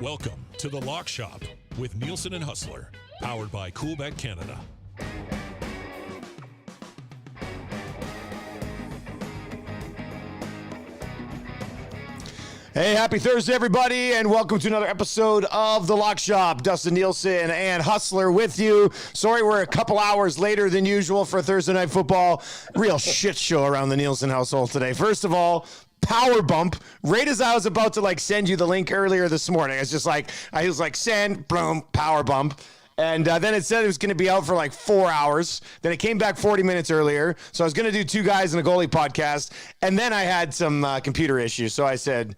Welcome to The Lock Shop with Nielsen and Hustler, powered by Coolbet Canada. Hey, happy Thursday, everybody, and welcome to another episode of The Lock Shop. Dustin Nielsen and Hustler with you. Sorry we're a couple hours later than usual for Thursday Night Football. Real shit show around the Nielsen household today. First of all, power bump. Right as I was about to send you the link earlier this morning, it's just I was like, send, boom, power bump. And then it said it was going to be out for 4 hours. Then it came back 40 minutes earlier. So I was going to do two guys in a goalie podcast. And then I had some computer issues. So I said,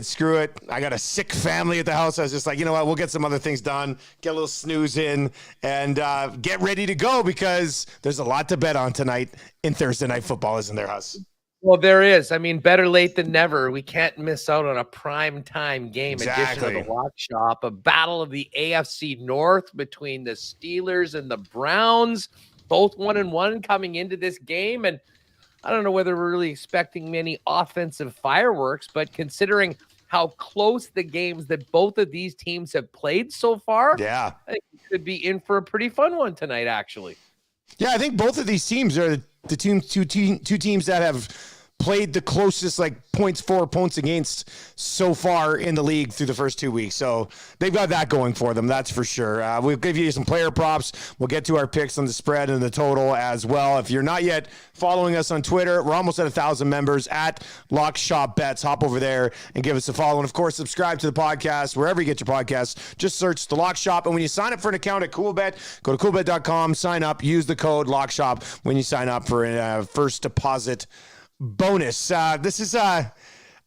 screw it. I got a sick family at the house. I was just like, you know what? We'll get some other things done, get a little snooze in, and get ready to go because there's a lot to bet on tonight in Thursday Night Football, isn't there, Huss? Well, there is. I mean, better late than never. We can't miss out on a prime time game edition of the Lock Shop, a battle of the AFC North between the Steelers and the Browns, both 1-1 coming into this game. And I don't know whether we're really expecting many offensive fireworks, but considering how close the games that both of these teams have played so far, yeah, I think we could be in for a pretty fun one tonight, actually. Yeah, I think both of these teams are the two teams that have played the closest points for, opponents against so far in the league through the first 2 weeks. So they've got that going for them, that's for sure. We'll give you some player props. We'll get to our picks on the spread and the total as well. If you're not yet following us on Twitter, we're almost at 1,000 members at Lock Shop Bets. Hop over there and give us a follow. And of course, subscribe to the podcast wherever you get your podcasts. Just search the Lock Shop. And when you sign up for an account at Coolbet, go to coolbet.com, sign up, use the code Lock Shop when you sign up for a first deposit bonus. This is I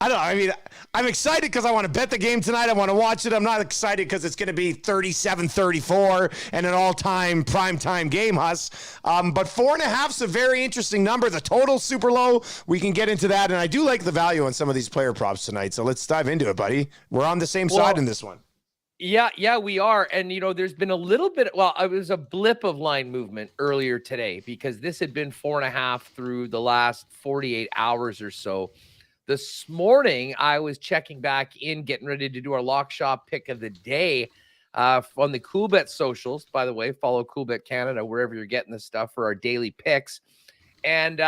don't know. I mean, I'm excited because I want to bet the game tonight. I want to watch it. I'm not excited because it's going to be 37-34 and an all-time primetime game, Huss. But 4.5 is a very interesting number. The total's super low. We can get into that, and I do like the value on some of these player props tonight. So let's dive into it, buddy. We're on the same side in this one. Yeah, we are. And, there's been a little bit, it was a blip of line movement earlier today because this had been 4.5 through the last 48 hours or so. This morning, I was checking back in, getting ready to do our Lock Shop pick of the day on the Coolbet socials. By the way, follow Coolbet Canada wherever you're getting this stuff for our daily picks. And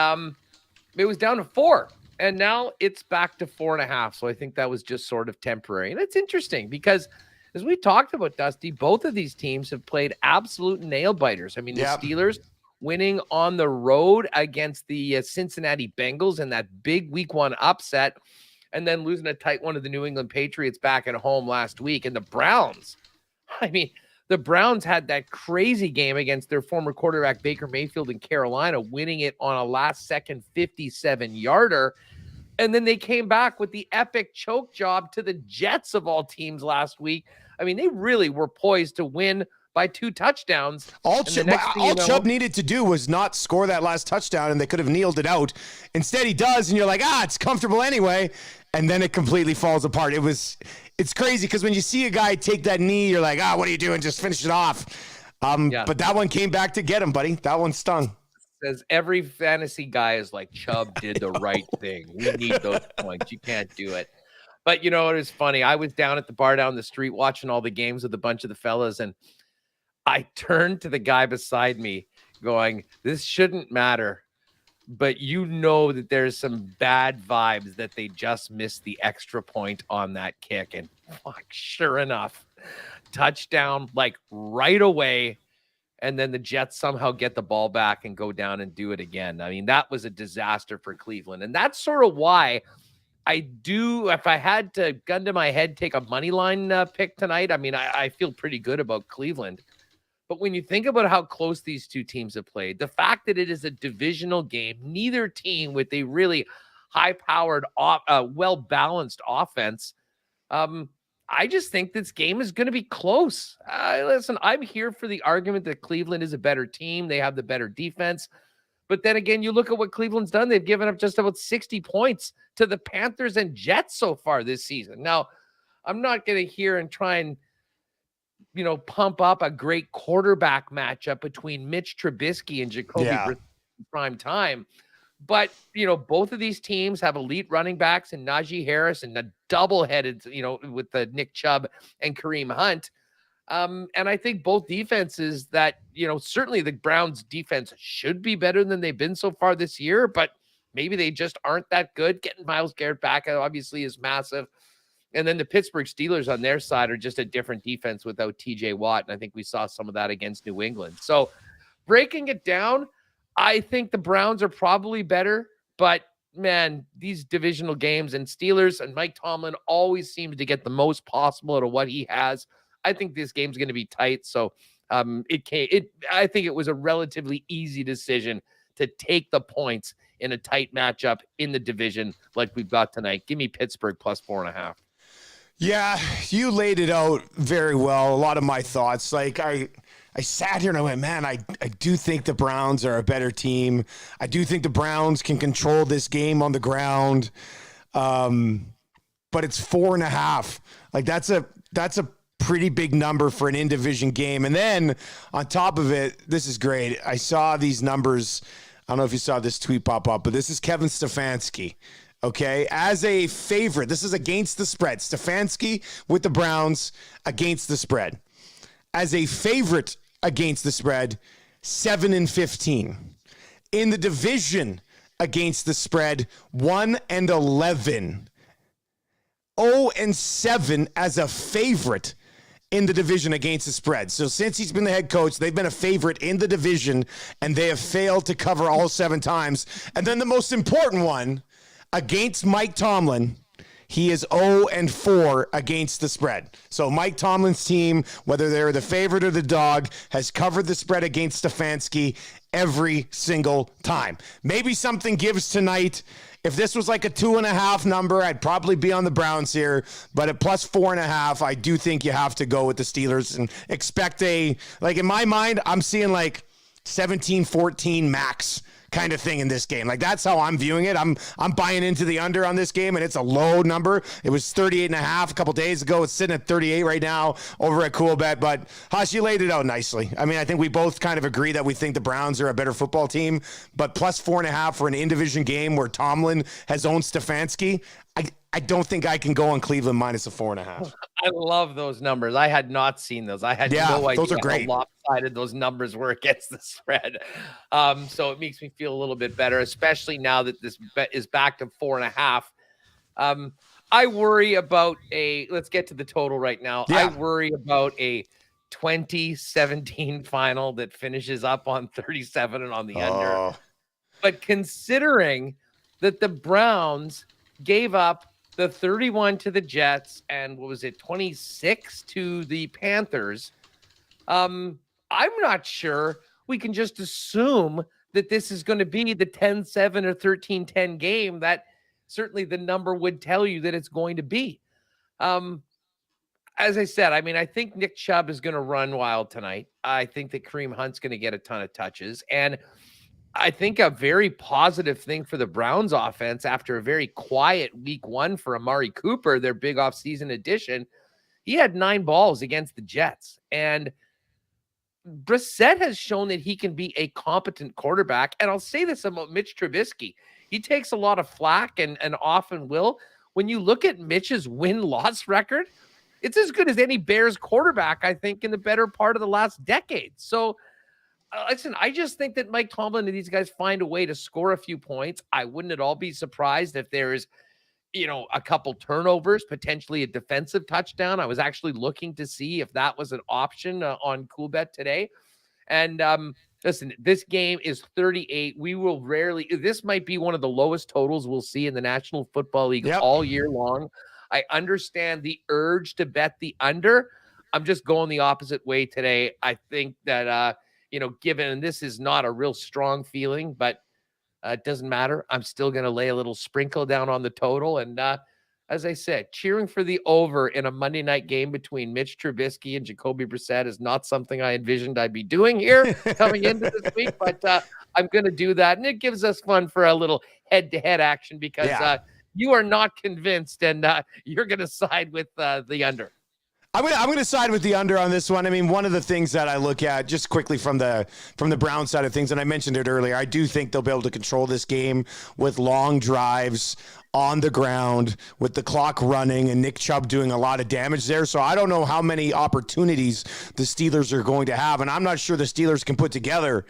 it was down to 4. And now it's back to 4.5. So I think that was just sort of temporary. And it's interesting because as we talked about, Dusty, both of these teams have played absolute nail biters. I mean, the Steelers winning on the road against the Cincinnati Bengals in that big week 1 upset, and then losing a tight one to the New England Patriots back at home last week. And the Browns, the Browns had that crazy game against their former quarterback Baker Mayfield in Carolina, winning it on a last-second 57-yarder. And then they came back with the epic choke job to the Jets of all teams last week. I mean, they really were poised to win by 2 touchdowns. All Chubb needed to do was not score that last touchdown, and they could have kneeled it out. Instead, he does, and you're like, it's comfortable anyway. And then it completely falls apart. It's crazy because when you see a guy take that knee, you're like, what are you doing? Just finish it off. But that one came back to get him, buddy. That one stung. Says every fantasy guy is like, Chubb did the right thing. We need those points. You can't do it. But it was funny. I was down at the bar down the street watching all the games with a bunch of the fellas, and I turned to the guy beside me going, this shouldn't matter, but that there's some bad vibes that they just missed the extra point on that kick. And sure enough, touchdown right away. And then the Jets somehow get the ball back and go down and do it again. I mean, that was a disaster for Cleveland. And that's sort of why if I had to, gun to my head, take a money line pick tonight, I feel pretty good about Cleveland. But when you think about how close these two teams have played, the fact that it is a divisional game, neither team with a really high-powered, well-balanced offense, I just think this game is going to be close. Listen, I'm here for the argument that Cleveland is a better team. They have the better defense. But then again, you look at what Cleveland's done. They've given up just about 60 points to the Panthers and Jets so far this season. Now, I'm not going to hear and try and, pump up a great quarterback matchup between Mitch Trubisky and Jacoby Brissett in prime time. But, both of these teams have elite running backs and Najee Harris and a double-headed, with the Nick Chubb and Kareem Hunt. And I think both defenses that, certainly the Browns defense should be better than they've been so far this year, but maybe they just aren't that good. Getting Myles Garrett back obviously is massive. And then the Pittsburgh Steelers on their side are just a different defense without TJ Watt. And I think we saw some of that against New England. So breaking it down, I think the Browns are probably better, but man, these divisional games and Steelers and Mike Tomlin always seems to get the most possible out of what he has. I think this game's going to be tight. So I think it was a relatively easy decision to take the points in a tight matchup in the division like we've got tonight. Give me Pittsburgh plus 4.5. Yeah, you laid it out very well. A lot of my thoughts. Like I sat here and I went, man, I do think the Browns are a better team. I do think the Browns can control this game on the ground. But it's 4.5. Like that's a pretty big number for an in-division game. And then on top of it, this is great. I saw these numbers. I don't know if you saw this tweet pop up, but this is Kevin Stefanski. Okay, as a favorite, this is against the spread. Stefanski with the Browns against the spread. As a favorite against the spread, 7-15. In the division against the spread, 1-11. 0-7 as a favorite in the division against the spread. So since he's been the head coach, they've been a favorite in the division, and they have failed to cover all 7 times. And then the most important one, against Mike Tomlin, he is 0-4 against the spread. So Mike Tomlin's team, whether they're the favorite or the dog, has covered the spread against Stefanski every single time. Maybe something gives tonight. If this was like a 2.5 number, I'd probably be on the Browns here. But at plus 4.5, I do think you have to go with the Steelers and expect in my mind, I'm seeing like 17-14 max kind of thing in this game. Like that's how I'm viewing it. I'm buying into the under on this game, and it's a low number. It was 38.5 a couple days ago. It's sitting at 38 right now over at Coolbet. But Hush, you laid it out nicely. I mean, I think we both kind of agree that we think the Browns are a better football team, but plus 4.5 for an in-division game where Tomlin has owned Stefanski, I don't think I can go on Cleveland minus a 4.5. I love those numbers. I had not seen those. I had no idea those are great. How lopsided those numbers were against the spread. So it makes me feel a little bit better, especially now that this bet is back to 4.5. I worry about let's get to the total right now. Yeah. I worry about a 2017 final that finishes up on 37 and on the under. But considering that the Browns gave up the 31 to the Jets and 26 to the Panthers, I'm not sure we can just assume that this is going to be the 10-7 or 13-10 game that certainly the number would tell you that it's going to be. As I said, I mean, I think Nick Chubb is going to run wild tonight. I think that Kareem Hunt's going to get a ton of touches. And I think a very positive thing for the Browns offense after a very quiet week 1 for Amari Cooper, their big offseason addition, he had 9 balls against the Jets. And Brissett has shown that he can be a competent quarterback. And I'll say this about Mitch Trubisky. He takes a lot of flack and often will. When you look at Mitch's win-loss record, it's as good as any Bears quarterback, I think, in the better part of the last decade. So, listen, I just think that Mike Tomlin and these guys find a way to score a few points. I wouldn't at all be surprised if there's, a couple turnovers, potentially a defensive touchdown. I was actually looking to see if that was an option on Coolbet today. And listen, this game is 38. This might be one of the lowest totals we'll see in the National Football League all year long. I understand the urge to bet the under. I'm just going the opposite way today. I think that, given this is not a real strong feeling, but it doesn't matter. I'm still going to lay a little sprinkle down on the total. And as I said, cheering for the over in a Monday night game between Mitch Trubisky and Jacoby Brissett is not something I envisioned I'd be doing here coming into this week, but I'm going to do that. And it gives us fun for a little head-to-head action because you are not convinced and you're going to side with the under. I'm gonna side with the under on this one. I mean, one of the things that I look at just quickly from the Brown side of things, and I mentioned it earlier, I do think they'll be able to control this game with long drives on the ground, with the clock running, and Nick Chubb doing a lot of damage there. So I don't know how many opportunities the Steelers are going to have, and I'm not sure the Steelers can put together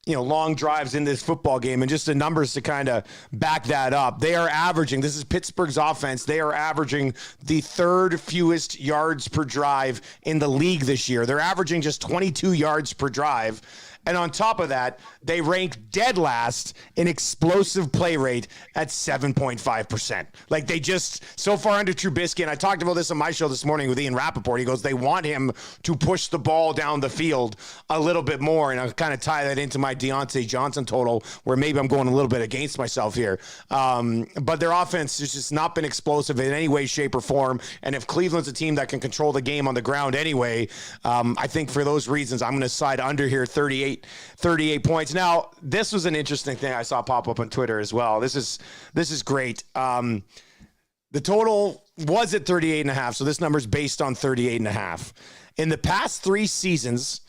long drives in this football game, and just the numbers to kind of back that up. They are averaging, this is Pittsburgh's offense, they are averaging the third fewest yards per drive in the league this year. They're averaging just 22 yards per drive. And on top of that, they rank dead last in explosive play rate at 7.5%. Like they just, so far under Trubisky, and I talked about this on my show this morning with Ian Rappaport, he goes, they want him to push the ball down the field a little bit more. And I'll kind of tie that into my Deontay Johnson total, where maybe I'm going a little bit against myself here. But their offense has just not been explosive in any way, shape, or form. And if Cleveland's a team that can control the game on the ground anyway, I think for those reasons, I'm going to side under here, 38 points. Now, this was an interesting thing I saw pop up on Twitter as well. This is great. The total was at 38.5, so this number is based on 38.5. In the past 3 seasons,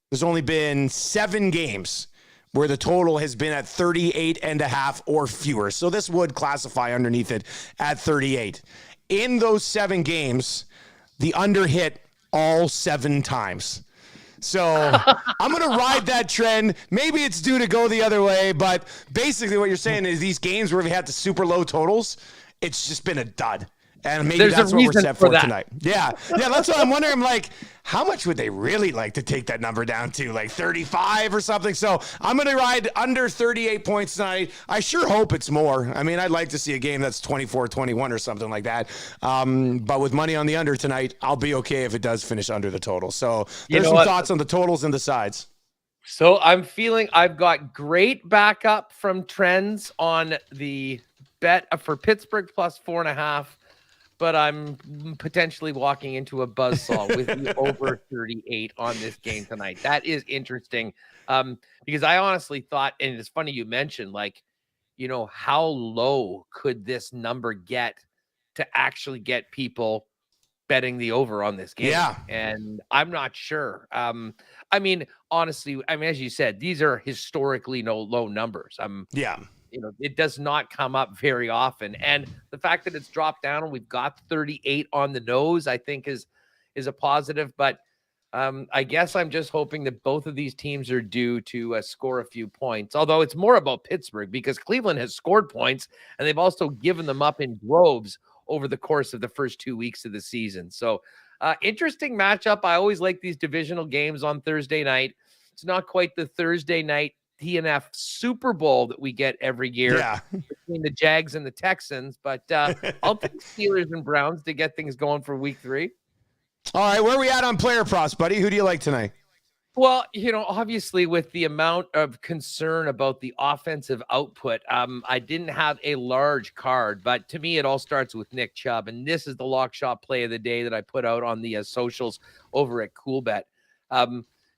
there's only been 7 games where the total has been at 38.5 or fewer. So this would classify underneath it at 38. In those 7 games, the under hit all 7 times. So I'm going to ride that trend. Maybe it's due to go the other way, but basically what you're saying is these games where we had the super low totals, it's just been a dud. And maybe that's what we're set for tonight. Yeah, that's what I'm wondering. I'm like, how much would they really like to take that number down to? Like 35 or something? So I'm going to ride under 38 points tonight. I sure hope it's more. I mean, I'd like to see a game that's 24-21 or something like that. But with money on the under tonight, I'll be okay if it does finish under the total. So there's some thoughts on the totals and the sides. So I'm feeling I've got great backup from trends on the bet for Pittsburgh plus 4.5. But I'm potentially walking into a buzzsaw with the over 38 on this game tonight. That is interesting because I honestly thought, and it's funny you mentioned, how low could this number get to actually get people betting the over on this game? Yeah. And I'm not sure. Honestly, as you said, these are historically low numbers. Yeah. It does not come up very often. And the fact that it's dropped down and we've got 38 on the nose, I think is a positive. But I guess I'm just hoping that both of these teams are due to score a few points, although it's more about Pittsburgh because Cleveland has scored points and they've also given them up in droves over the course of the first 2 weeks of the season. So interesting matchup. I always like these divisional games on Thursday night. It's not quite the Thursday night TNF Super Bowl that we get every year between the Jags and the Texans, but I'll take Steelers and Browns to get things going for week 3. All right, where are we at on player props, buddy? Who do you like tonight? Well, obviously with the amount of concern about the offensive output, I didn't have a large card, but to me, it all starts with Nick Chubb, and this is the lock shot play of the day that I put out on the socials over at CoolBet.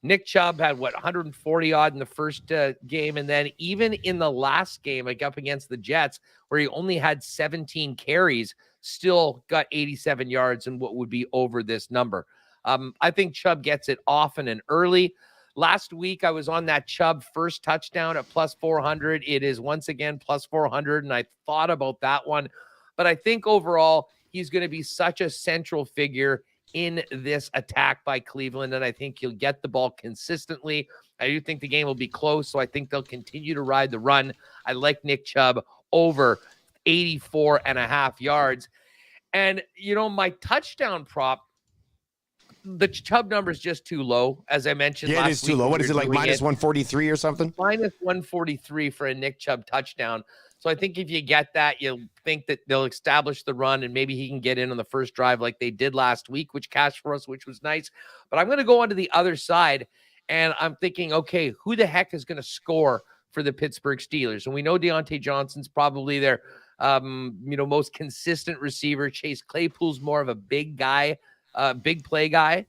Nick Chubb had 140 odd in the first game. And then even in the last game, up against the Jets, where he only had 17 carries, still got 87 yards and what would be over this number. I think Chubb gets it often and early. Last week, I was on that Chubb first touchdown at plus 400. It is once again plus 400. And I thought about that one, but I think overall, he's going to be such a central figure in this attack by Cleveland, and I think he'll get the ball consistently. I do think the game will be close, so I think they'll continue to ride the run. I like Nick Chubb over 84.5 yards. And, my touchdown prop, the Chubb number is just too low, as I mentioned last week. Yeah, it is too low. What is it, like minus 143 or something? Minus 143 for a Nick Chubb touchdown. So I think if you get that, you'll think that they'll establish the run and maybe he can get in on the first drive like they did last week, which cashed for us, which was nice. But I'm going to go onto the other side, and I'm thinking, okay, who the heck is going to score for the Pittsburgh Steelers? And we know Deontay Johnson's probably their most consistent receiver. Chase Claypool's more of a big guy, big play guy.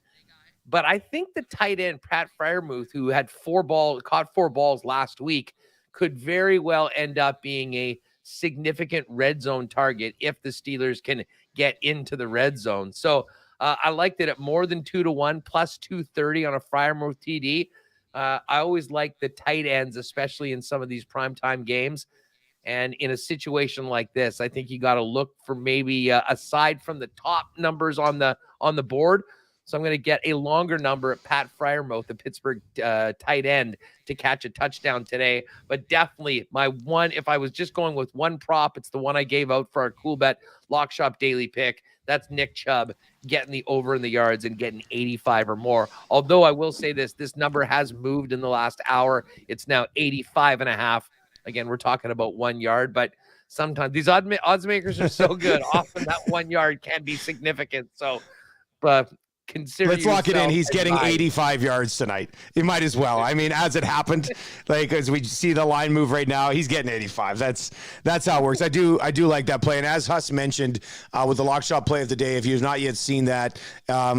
But I think the tight end, Pat Freiermuth, who had caught 4 balls last week, could very well end up being a significant red zone target if the Steelers can get into the red zone. So I liked it at more than 2-1, plus 230 on a Freiermuth TD. I always like the tight ends, especially in some of these primetime games. And in a situation like this, I think you got to look for maybe aside from the top numbers on the board. So I'm going to get a longer number at Pat Freiermuth, the Pittsburgh tight end, to catch a touchdown today. But definitely my one, if I was just going with one prop, it's the one I gave out for our Cool Bet Lock Shop daily pick. That's Nick Chubb getting the over in the yards and getting 85 or more. Although I will say this number has moved in the last hour. It's now 85.5. Again, we're talking about 1 yard, but sometimes these odds makers are so good. Often that 1 yard can be significant. So, but let's lock it in. He's getting 85 yards tonight. He might as well. I mean, as it happened, like as we see the line move right now, he's getting 85. That's how it works. I do like that play. And as Huss mentioned with the Lock Shop play of the day, if you've not yet seen that,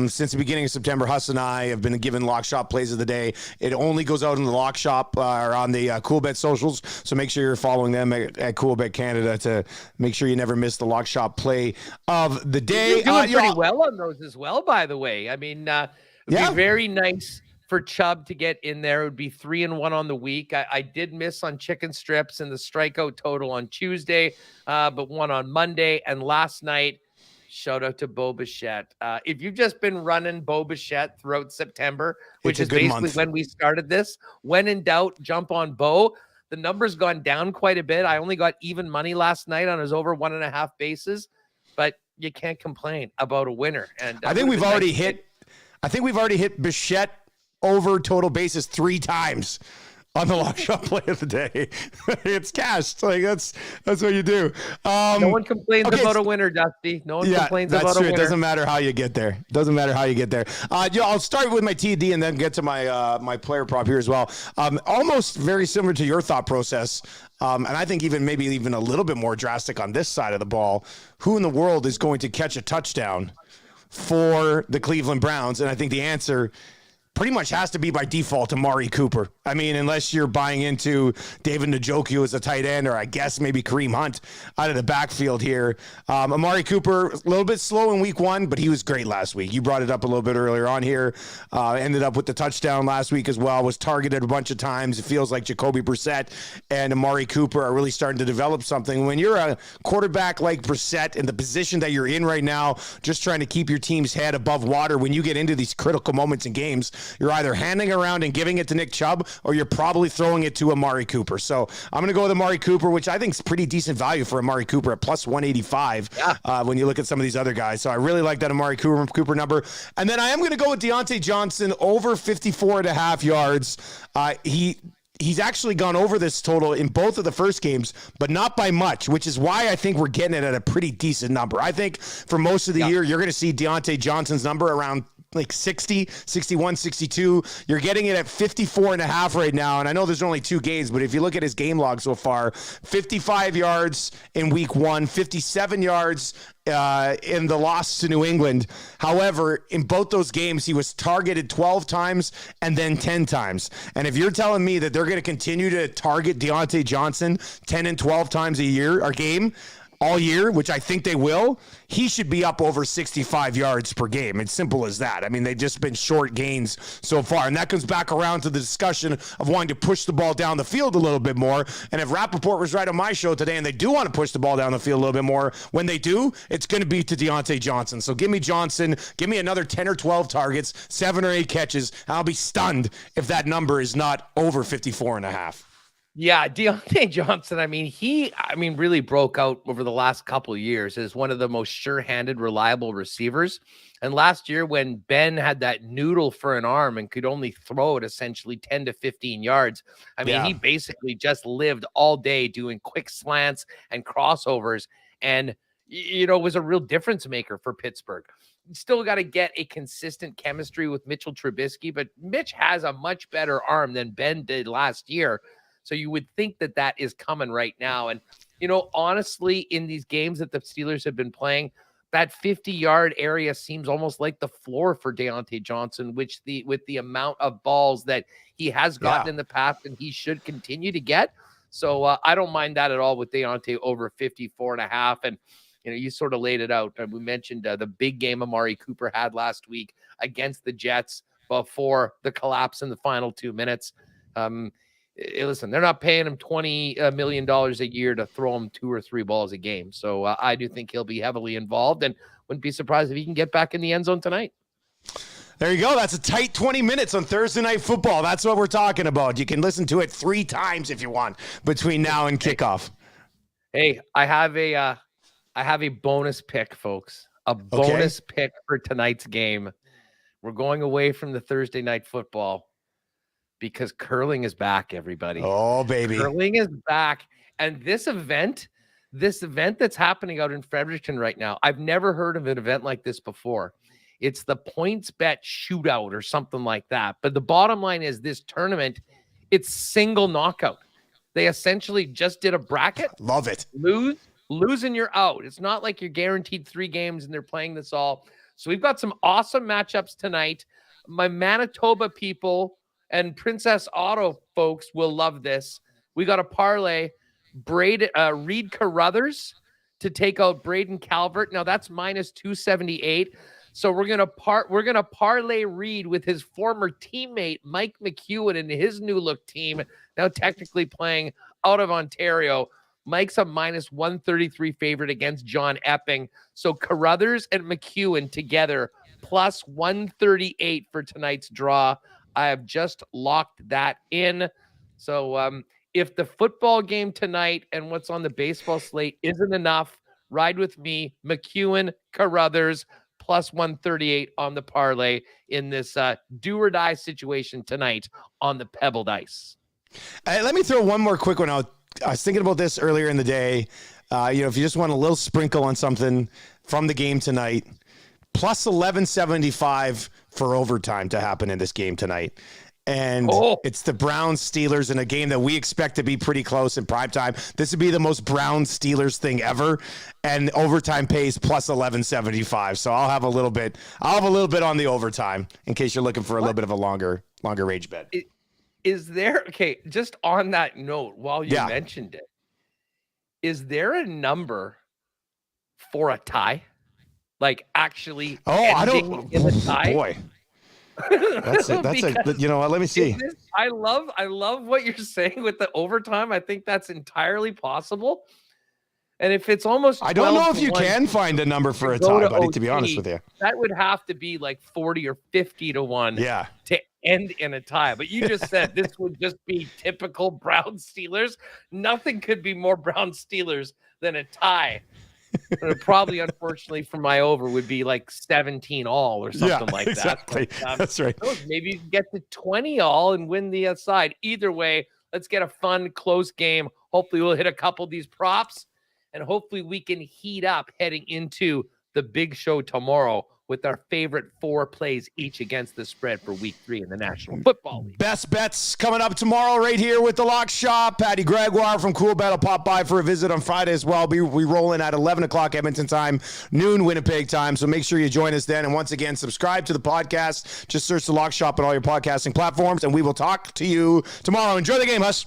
since the beginning of September, Huss and I have been given Lock Shop plays of the day. It only goes out in the Lock Shop or on the Cool Bet socials. So make sure you're following them at Cool Bet Canada to make sure you never miss the Lock Shop play of the day. You're doing pretty well on those as well, by the way. I mean, it'd be very nice for Chubb to get in there. It would be 3-1 on the week. I did miss on chicken strips and the strikeout total on Tuesday, but one on Monday. And last night, shout out to Bo Bichette. If you've just been running Bo Bichette throughout September, which is basically when we started this, when in doubt, jump on Bo. The number's gone down quite a bit. I only got even money last night on his over 1.5 bases, but you can't complain about a winner. And I think we've already hit Bichette over total bases 3 times on the Lock Shop play of the day. It's cashed. Like that's what you do. No one complains about a winner, Dusty. No one complains about a winner. It doesn't matter how you get there. I'll start with my TD and then get to my my player prop here as well. Almost very similar to your thought process. And I think maybe even a little bit more drastic on this side of the ball. Who in the world is going to catch a touchdown for the Cleveland Browns? And I think the answer pretty much has to be by default Amari Cooper. I mean, unless you're buying into David Njoku as a tight end, or I guess maybe Kareem Hunt out of the backfield here. Amari Cooper, a little bit slow in week 1, but he was great last week. You brought it up a little bit earlier on here. Ended up with the touchdown last week as well, was targeted a bunch of times. It feels like Jacoby Brissett and Amari Cooper are really starting to develop something. When you're a quarterback like Brissett in the position that you're in right now, just trying to keep your team's head above water, when you get into these critical moments in games, you're either handing around and giving it to Nick Chubb, or you're probably throwing it to Amari Cooper. So I'm going to go with Amari Cooper, which I think is pretty decent value for Amari Cooper at plus 185 when you look at some of these other guys. So I really like that Amari Cooper number. And then I am going to go with Deontay Johnson over 54.5 yards. He's actually gone over this total in both of the first games, but not by much, which is why I think we're getting it at a pretty decent number. I think for most of the year, you're going to see Deontay Johnson's number around like 60, 61, 62. You're getting it at 54.5 right now. And I know there's only 2 games, but if you look at his game log so far, 55 yards in week 1, 57 yards in the loss to New England. However, in both those games, he was targeted 12 times and then 10 times. And if you're telling me that they're going to continue to target Deontay Johnson 10 and 12 times a game, all year, which I think they will, he should be up over 65 yards per game. It's simple as that. I mean, they've just been short gains so far. And that comes back around to the discussion of wanting to push the ball down the field a little bit more. And if Rappaport was right on my show today and they do want to push the ball down the field a little bit more, when they do, it's going to be to Deontay Johnson. So give me Johnson. Give me another 10 or 12 targets, 7 or 8 catches. I'll be stunned if that number is not over 54.5. Yeah, Deontay Johnson, I mean, really broke out over the last couple of years as one of the most sure-handed, reliable receivers. And last year when Ben had that noodle for an arm and could only throw it essentially 10 to 15 yards, I mean, he basically just lived all day doing quick slants and crossovers and, was a real difference maker for Pittsburgh. Still got to get a consistent chemistry with Mitchell Trubisky, but Mitch has a much better arm than Ben did last year. So you would think that that is coming right now. And, honestly, in these games that the Steelers have been playing, that 50-yard area seems almost like the floor for Deontay Johnson, with the amount of balls that he has gotten in the past and he should continue to get. So I don't mind that at all with Deontay over 54.5. And you sort of laid it out. We mentioned the big game Amari Cooper had last week against the Jets before the collapse in the final 2 minutes. Listen, they're not paying him $20 million a year to throw him 2 or 3 balls a game. So I do think he'll be heavily involved, and wouldn't be surprised if he can get back in the end zone tonight. There you go. That's a tight 20 minutes on Thursday Night Football. That's what we're talking about. You can listen to it 3 times if you want between now and kickoff. Hey, I have a bonus pick, folks. A bonus pick for tonight's game. We're going away from the Thursday Night Football because curling is back, everybody. Oh, baby. Curling is back. And this event that's happening out in Fredericton right now, I've never heard of an event like this before. It's the PointsBet shootout or something like that. But the bottom line is this tournament, it's single knockout. They essentially just did a bracket. Love it. Lose and you're out. It's not like you're guaranteed 3 games and they're playing this all. So we've got some awesome matchups tonight. My Manitoba people and Princess Auto folks will love this. We got a parlay. Reed Carruthers to take out Braden Calvert. Now that's minus 278. So we're gonna parlay Reed with his former teammate Mike McEwen and his new look team, now technically playing out of Ontario. Mike's a minus 133 favorite against John Epping. So Carruthers and McEwen together plus 138 for tonight's draw. I have just locked that in. So if the football game tonight and what's on the baseball slate isn't enough, ride with me, McEwen, Carruthers, plus 138 on the parlay in this do or die situation tonight on the pebbled ice. Let me throw one more quick one out. I was thinking about this earlier in the day. If you just want a little sprinkle on something from the game tonight, plus 1175 for overtime to happen in this game tonight. And it's the Browns Steelers in a game that we expect to be pretty close in prime time. This would be the most Browns Steelers thing ever. And overtime pays plus 1175. So I'll have a little bit on the overtime in case you're looking for a little bit of a longer range bet. Is there, just on that note, while you mentioned it, is there a number for a tie? Like actually ending in a tie? Boy. That's you know what? Let me see. I love what you're saying with the overtime. I think that's entirely possible. And if it's almost, I don't know if you can find a number for a tie, buddy, to be honest with you. That would have to be like 40 or 50 to 1 to end in a tie. But you just said this would just be typical Brown Steelers. Nothing could be more Brown Steelers than a tie. Probably, unfortunately, for my over would be like 17 all or something like exactly. that. But, that's right. Maybe you can get to 20 all and win the side. Either way, let's get a fun, close game. Hopefully, we'll hit a couple of these props, and hopefully, we can heat up heading into the big show tomorrow with our favorite 4 plays each against the spread for week 3 in the National Football League. Best bets coming up tomorrow right here with the Lock Shop. Patty Gregoire from Cool Bet will pop by for a visit on Friday as well. We roll in at 11 o'clock Edmonton time, noon Winnipeg time. So make sure you join us then. And once again, subscribe to the podcast. Just search the Lock Shop on all your podcasting platforms, and we will talk to you tomorrow. Enjoy the game, Huss.